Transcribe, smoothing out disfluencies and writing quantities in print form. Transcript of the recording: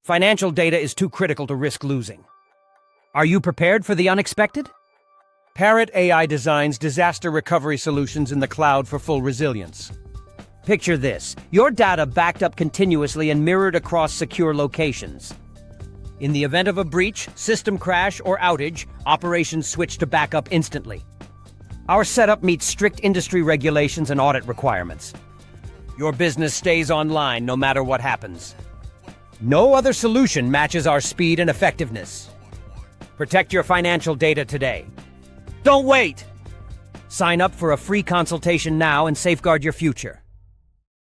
Financial data is too critical to risk losing. Are you prepared for the unexpected? Parrot AI designs disaster recovery solutions in the cloud for full resilience. Picture this: your data backed up continuously and mirrored across secure locations. In the event of a breach, system crash, or outage, operations switch to backup instantly. Our setup meets strict industry regulations and audit requirements. Your business stays online no matter what happens. No other solution matches our speed and effectiveness. Protect your financial data today. Don't wait! Sign up for a free consultation now and safeguard your future.